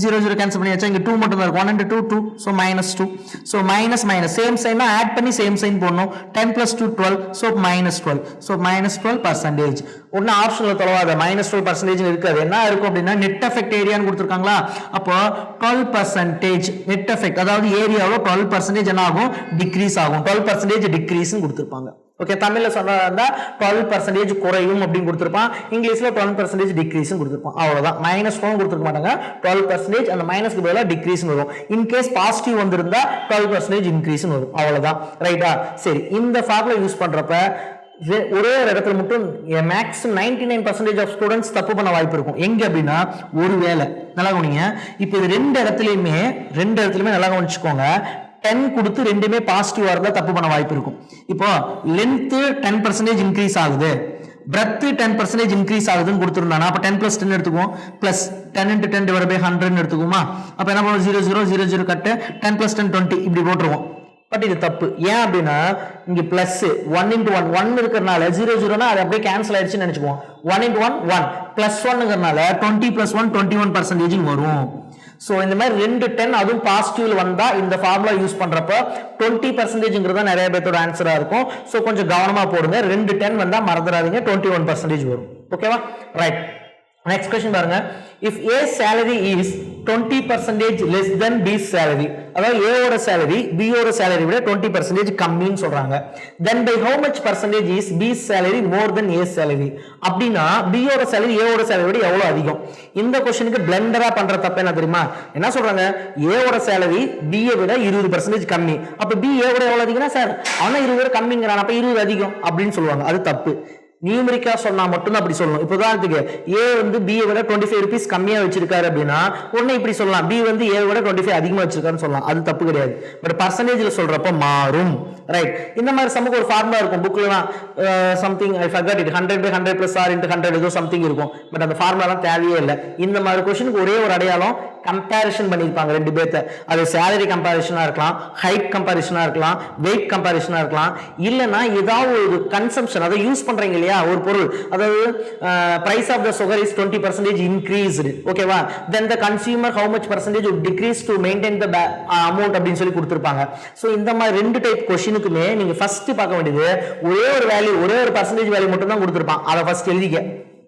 0 0 கேன்சல் பண்ணியாச்சா? இங்க 2 மட்டும் தான் இருக்கு. 1 and 2 2, so -2. so minus minus same சைனா ஆட் பண்ணி சேம் சைன் போடணும். 10 + 2 12, so -12. so -12%. ஒன்னு ஆப்ஷன்ல தொலைவாத, -12% இருக்காது. என்ன இருக்கும் அப்படின்னா நெட் எஃபெக்ட் ஏரியான்னு கொடுத்துருக்காங்களா? அப்போ 12% நெட் எஃபெக்ட், அதாவது ஏரியாவில் 12% என்ன ஆகும்? டிக்ரீஸ் ஆகும். 12% டிக்ரீஸ் கொடுத்துருப்பாங்க. ஓகே, தமிழ்ல சொன்னா 12% குறையும் அப்படின்னு கொடுத்துருப்பான். இங்கிலீஷ்ல 12% டிக்ரீஸ் கொடுத்துருப்பான். அவ்வளவுதான். -12 கொடுத்துருக்க மாட்டாங்க. 12% அந்த மைனஸ்க்கு பதிலாக டிக்ரீஸ் வரும். இன்கேஸ் பாசிட்டிவ் வந்திருந்தா 12% இன்க்ரீஸ் வரும். அவ்வளவுதான். ரைட்டா? சரி, இந்த ஃபார்முலா யூஸ் பண்றப்ப ஒரே ஒரு இடத்துல மட்டும் மேக்ஸிமம் 99% ஆஃப் ஸ்டூடெண்ட்ஸ் தப்பு பண்ண வாய்ப்பு இருக்கும். எங்க அப்படின்னா, ஒருவேளை நல்லா கவனிங்க, இப்போ இது ரெண்டு இடத்துலயுமே நல்லா கவனிச்சுக்கோங்க, 10 கொடுத்து ரெண்டுமே பாசிட்டிவா இருந்தா தப்பு பண்ண வாய்ப்பு இருக்கும். இப்போ லென்த் 10% இன்க்ரீஸ் ஆகுது, பிரெத் 10% இன்க்ரீஸ் ஆகுதுன்னு கொடுத்துருந்தானா, அப்ப 10 + 10 எடுத்துக்குவோம், பிளஸ் 10 × 10 / 100 எடுத்துக்குமா? அப்ப என்ன பண்ணுவோம்? 0 0 0 0 கட்டு 10 + 10 20 இப்படி போட்டுருவோம். பட் இது தப்பு. ஏன் அப்படின்னா இங்க பிளஸ் 1 × 1 1 இருக்கிறதுனால 0 0னா அது அப்படியே கேன்சல் ஆயிடுச்சுன்னு நினைச்சுக்குவோம். 1 × 1 1 பிளஸ் 1ங்கிறதுனால 20 + 1 21% வரும். சோ இந்த மாதிரி ரெண்டு 10 அதுவும் பாசிட்டிவ்ல வந்தா இந்த ஃபார்முலா யூஸ் பண்றப்ப 20%ங்கிறது நிறைய பேரோட ஆன்சரா இருக்கும். சோ கொஞ்சம் கவனமா போடுங்க. ரெண்டு 10 வந்தா மறந்துடாதீங்க, 21% வரும். ஓகேவா? ரைட். நெக்ஸ்ட் क्वेश्चन பாருங்க. if a salary is 20% less than b's salary, அதாவது a ஓட salary b ஓட salary விட 20% கம்மின்னு சொல்றாங்க. then by how much percentage is b's salary more than a's salary? அப்படினா b ஓட salary a ஓட salary விட எவ்வளவு அதிகம்? இந்த क्वेश्चनக்கு பிளெண்டரா பண்ற தப்பு என்ன தெரியுமா? என்ன சொல்றாங்க? a ஓட salary b ஐ விட 20% கம்மி. அப்ப b a விட எவ்வளவு அதிகம்னா, சார் அவன 20 கம்மிங்கறான், அப்ப 20 அதிகம் அப்படின்னு சொல்லுவாங்க. அது தப்பு. நியூமரிக்கா சொன்னா மட்டும் அப்படி சொல்லணும். இப்போ உதாரணத்துக்கு a வந்து b ஐ விட 25 ரூபீஸ் கம்மியா வச்சிருக்காரு அப்படின்னா உடனே இப்படி சொல்லலாம், b வந்து a விட 25 அதிகமா வச்சிருக்காருன்னு சொல்லலாம். அது தப்பு கிடையாது. பட் பர்சன்டேஜ்ல சொல்றப்ப மாறும். ரைட். இந்த மாதிரி சமக்கு ஒரு ஃபார்முலா இருக்கும் புக்லலாம், something I forgot it, 100 / 100 + r × 100 ஏதோ சம்திங் இருக்கும். பட் அந்த ஃபார்முலாலாம் தேவையே இல்லை. இந்த மாதிரி क्वेश्चनக்கு ஒரே ஒரு அடையாளம், கம்பேரிஷன் பண்ணிருப்பாங்க ரெண்டு பேர்த்த. அது salary கம்பேரிஷனா இருக்கலாம், ஹைட் கம்பேரிஷனா இருக்கலாம், வெயிட் கம்பேரிஷனா இருக்கலாம், இல்லனா ஏதாவது ஒரு கன்சம்ப்ஷன், அதை யூஸ் பண்றீங்க இல்லையா ஒரு பொருள், அதாவது price of the sugar is 20% increased, ஓகேவா, then the consumer how much percentage would decrease to maintain the amount அப்படின்னு சொல்லி கொடுத்திருப்பாங்க. சோ இந்த மாதிரி ரெண்டு டைப் क्वेश्चनக்குமே நீங்க ஃபர்ஸ்ட் பார்க்க வேண்டியது ஒரே ஒரு வேல்யூ, ஒரே ஒரு பர்சன்டேஜ் வேல்யூ மட்டும் தான் கொடுத்திருப்பான். அதை ஃபர்ஸ்ட் எழுதிக்க.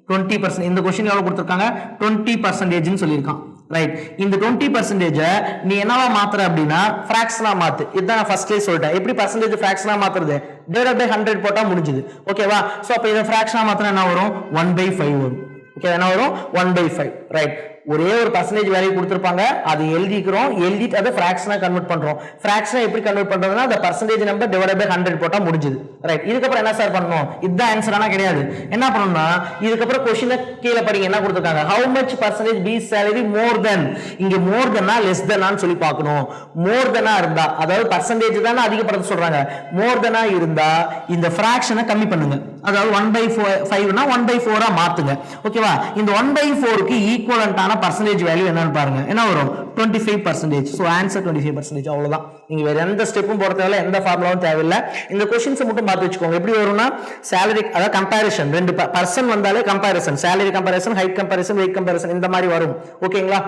20% இந்த क्वेश्चन எவ்வளவு கொடுத்திருக்காங்க? 20% ன்னு சொல்லிருக்கான். ரைட். இந்த 20% நீ என்னவா மாத்துற அப்படின்னா ஃபிராக்ஷனா மாத்து. இதான் நான் ஃபர்ஸ்ட்லயே சொல்லிட்டேன். எப்படி பர்சன்டேஜ் ஃபிராக்ஷனா மாத்துறது? டிவைடட் பை 100 போட்டா முடிஞ்சது. ஓகேவா? சோ அப்ப இத ஃபிராக்ஷனா மாத்துனா என்ன வரும்? 1/5 வரும். ஓகே, என்ன வரும்? 1/5. ரைட். ஒரே ஒரு பர்சன்டேஜ் வேல்யூ கொடுத்திருப்பாங்க, அது எழுதிக்கிறோம், எழுதிட்டு அதை ஃபிராக்ஷனா கன்வெர்ட் பண்றோம். ஃபிராக்ஷனா எப்படி கன்வெர்ட் பண்றதுன்னா அந்த பர்சன்டேஜ் நம்பர் டிவைடட் பை 100 போட்டா முடிஞ்சது. ரைட். இதுக்கப்புறம் என்ன சார் பண்ணணும்? இதுதான் ஆன்சரானா கிடையாது. என்ன பண்ணணும்னா இதுக்கப்புறம் क्वेश्चन கீழ படிங்க, என்ன கொடுத்திருக்காங்க? how much percentage b salary more than, இங்க more than ஆ less than ஆன்னு சொல்லி பார்க்கணும். more than ஆ இருந்தா, அதாவது பர்சன்டேஜ் தான அதிகப்படுத்த சொல்றாங்க, more than ஆ இருந்தா இந்த ஃபிராக்ஷனை கம்மி பண்ணுங்க. அதாவது 1/5 னா 1/4 ஆ மாத்துங்க. ஓகேவா? இந்த 1/4 க்கு ஈக்குவலன்ட்டான பர்சன்டேஜ் வேல்யூ என்னன்னு பாருங்க. என்ன வரும்? 25%. So answer 25%. அவ்வளவுதான். நீங்க வேற எந்த ஸ்டெப்பும் போட தேவையில்ல, எந்த ஃபார்முலாவும் தேவையில்லை. இந்த क्वेश्चंस மட்டும் பார்த்து வச்சுக்கோங்க. எப்படி வரும்னா salary, அதாவது கம்பேரிஷன், ரெண்டு பர்சன் வந்தாலே comparison, salary comparison, height comparison, weight comparison, இந்த மாதிரி வரும். ஓகேங்களா?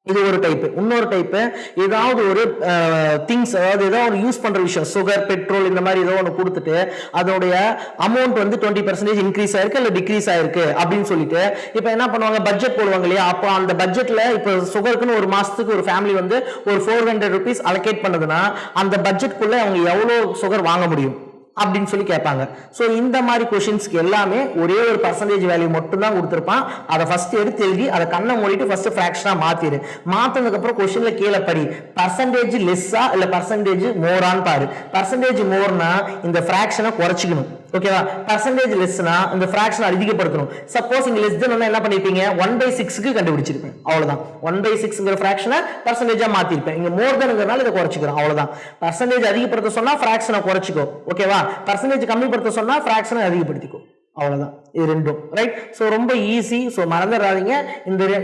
இது ஒரு டைப். இன்னொரு டைப், ஏதாவது ஒரு திங்ஸ், அதாவது ஏதாவது ஒரு யூஸ் பண்ற விஷயம், சுகர், பெட்ரோல், இந்த மாதிரி ஏதோ ஒன்று கொடுத்துட்டு அதோடைய அமௌண்ட் வந்து 20% இன்க்ரீஸ் ஆயிருக்கு இல்ல டிக்ரீஸ் ஆயிருக்கு அப்படின்னு சொல்லிட்டு இப்ப என்ன பண்ணுவாங்க, பட்ஜெட் போடுவாங்க இல்லையா? அப்போ அந்த பட்ஜெட்ல இப்ப சுகருக்குன்னு ஒரு மாசத்துக்கு ஒரு ஃபேமிலி வந்து ஒரு 400 rupees அலோகேட் பண்ணுதுன்னா அந்த பட்ஜெட்குள்ள அவங்க எவ்வளவு சுகர் வாங்க முடியும் அப்படின்னு சொல்லி கேட்பாங்க. ஸோ இந்த மாதிரி கொஸ்டின்ஸ்க்கு எல்லாமே ஒரே ஒரு பர்சன்டேஜ் வேல்யூ மட்டும் தான் கொடுத்துருப்பான். அதை ஃபர்ஸ்ட் எடுத்து எழுதி அதை கண்ணை மூடிட்டு ஃபர்ஸ்ட் ஃபிராக்ஷனா மாத்திரு. மாத்தினதுக்கு அப்புறம் கொஸ்டின்ல கீழே படி, பர்சன்டேஜ் லெஸ்ஸா இல்ல பர்சன்டேஜ் மோரான்னு பாரு. பர்சன்டேஜ் மோர்னா இந்த ஃபிராக்ஷனை குறைச்சிக்கணும், ஓகேவா? பர்சன்டேஜ் லெஸ்னா இந்த ஃபிராக்ஷனை அதிகப்படுத்தணும். சப்போஸ் இங்க லெஸ் தென் என்ன பண்ணிருப்பீங்க, 1/6க்கு கண்டுபிடிச்சிருப்பேன், அவ்வளவுதான். 1/6ங்கிற ஃபிராக்ஷனை பர்சன்டேஜா மாத்திருப்பேன். இங்க மோர் தென்ங்கிறனால இதை குறைச்சிக்கிறோம், அவ்வளவுதான். பர்சன்டேஜ் அதிகப்படுத்த சொன்னா ஃபிராக்ஷனை குறைச்சிக்கோ, ஓகேவா? பர்சன்டேஜ் கம்மிப்படுத்த சொன்னா ஃபிராக்ஷனை அதிகப்படுத்திக்கோ, அவ்வளவுதான். இது ரெண்டும் ரைட். ஸோ ரொம்ப ஈஸி. ஸோ மறந்துடாதீங்க,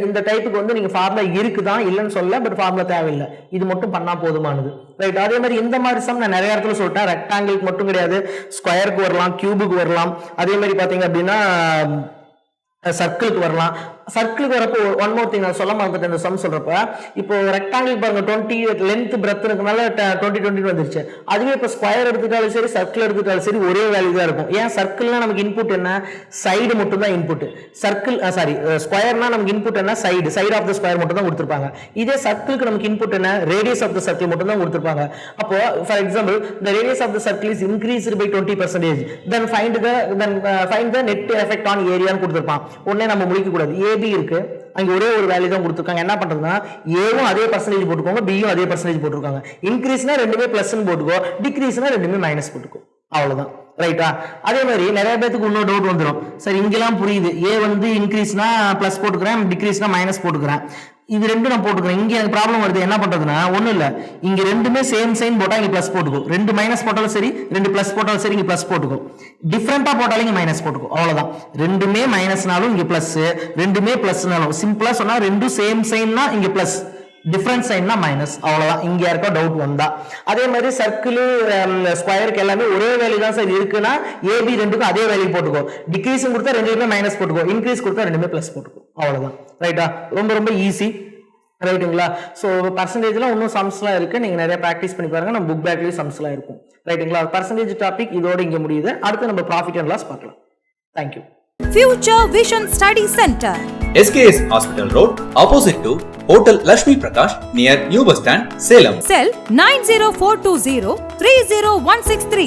இந்த டைப்புக்கு வந்து நீங்க ஃபார்முலா இருக்குதான், இல்லைன்னு சொல்ல, பட் ஃபார்முலா தேவையில்லை, இது மட்டும் பண்ணா போதுமானது, ரைட். அதே மாதிரி இந்த மாதிரி சம் நான் நிறைய இடத்துல சொல்லிட்டேன். ரெக்டாங்கிளுக்கு மட்டும் கிடையாது, ஸ்கொயருக்கு வரலாம், கியூபுக்கு வரலாம். அதே மாதிரி பாத்தீங்க அப்படின்னா சர்க்கிளுக்கு வரலாம். சர்க்கிளுக்கு வரப்போ ஒன் மோர் திங் நான் சொல்ல மறந்துட்டேன் இந்த சம் சொல்றப்ப. இப்போ ரெக்டாங்கிள் பாருங்க 20 லென்த் பிரெத் இருக்கனால 20 வந்துருச்சு. அதுவே இப்போ ஸ்கொயர் எடுத்துட்டாலும் சரி, சர்க்கிள் எடுத்துட்டாலும் சரி, ஒரே வேல்யூ தான் இருக்கும். ஏன் சர்க்கிள்னா நமக்கு இன்புட் என்ன, சைடு மட்டும் தான் இன்புட். சர்க்கிள் ஸ்கொயர்னா நமக்கு இன்புட் என்ன, சைடு ஆஃப் த ஸ்கொயர் மட்டும் தான் கொடுத்துருப்பாங்க. இதே சர்க்கிளுக்கு நமக்கு இன்புட் என்ன, ரேடியஸ் ஆஃப் த சர்க்கிள் மட்டும் தான் கொடுத்துருப்பாங்க. அப்போ for example the radius of the circle is increased by 20%, then find the net effect on area ன்னு கொடுத்திருப்பான். உடனே நம்ம முடிக்க கூடாது, ஏபி இருக்கு, அங்க ஒரே ஒரு வேல்யூ தான் கொடுத்திருக்காங்க. என்ன பண்றதுன்னா ஏவும் அதே பர்சன்டேஜ் போட்டுக்கோங்க, பியும் அதே பர்சன்டேஜ் போட்டுருக்காங்க. இன்க்ரீஸ்னா ரெண்டுமே பிளஸ் போட்டுக்கோ, டிக்ரீஸ்னா ரெண்டுமே மைனஸ் போட்டுக்கோ, அவ்வளவுதான், ரைட்டா? அதே மாதிரி நிறைய பேருக்கு இன்னொரு டவுட் வந்துடும். சரி, இங்கெல்லாம் புரியுது, ஏ வந்து இன்க்ரீஸ்னா பிளஸ் போட்டுக்கிறேன், டிக்ரீஸ்னா மைனஸ் போட்டுக்கிறேன், இது ரெண்டும் நான் போட்டுக்கிறேன். இங்க எனக்கு ப்ராப்ளம் வருது, என்ன பண்றதுன்னா ஒண்ணும் இல்ல, இங்க ரெண்டுமே சேம் சைன் போட்டா இங்க பிளஸ் போட்டுக்கோ, ரெண்டு மைனஸ் போட்டாலும் சரி, ரெண்டு பிளஸ் போட்டாலும் சரி, இங்க பிளஸ் போட்டுக்கோ. டிஃபரெண்டா போட்டாலும் இங்க மைனஸ் போட்டுக்கோ, அவ்வளவுதான். ரெண்டுமே மைனஸ்னாலும் இங்க பிளஸ், ரெண்டுமே பிளஸ்னாலும், சிம்பிளா சொன்னா ரெண்டும் சேம் சைன்னா இங்க பிளஸ், டிஃபரன்ஸ் சைன்னா மைனஸ், அவ்வளவுதான். இங்க யாருக்கா டவுட் வந்தா. அதே மாதிரி சர்க்கிள், ஸ்கொயருக்கு எல்லாமே ஒரே வேல்யூ தான் சார் இருக்குன்னா ஏபி ரெண்டுக்கும் அதே வேல்யூ போட்டுக்கோ. டிக்ரீஸ் கொடுத்தா ரெண்டுமே மைனஸ் போட்டுக்கோ, இன்க்ரீஸ் கொடுத்தா ரெண்டுமே பிளஸ் போட்டுக்கோ, அவ்வளவுதான், ரைட்டா? ரொம்ப ரொம்ப ஈஸி, ரைட்டுங்களா? ஸோ பர்சன்டேஜ்லாம் இன்னும் சம்ஸ்லாம் இருக்கு, நீங்க நிறைய ப்ராக்டிஸ் பண்ணி பாருங்க. நம்ம புக் பேக்லயும் சம்ஸ்லாம் இருக்கும், ரைட்டுங்களா? பர்சன்டேஜ் டாபிக் இதோட இங்க முடியுது. அடுத்து நம்ம ப்ராஃபிட் அண்ட் லாஸ் பார்க்கலாம். Thank you. Future Vision Study Center, SKS Hospital Road, opposite to Hotel Lakshmi Prakash, near New Bus Stand, Salem. cell 90420 30163.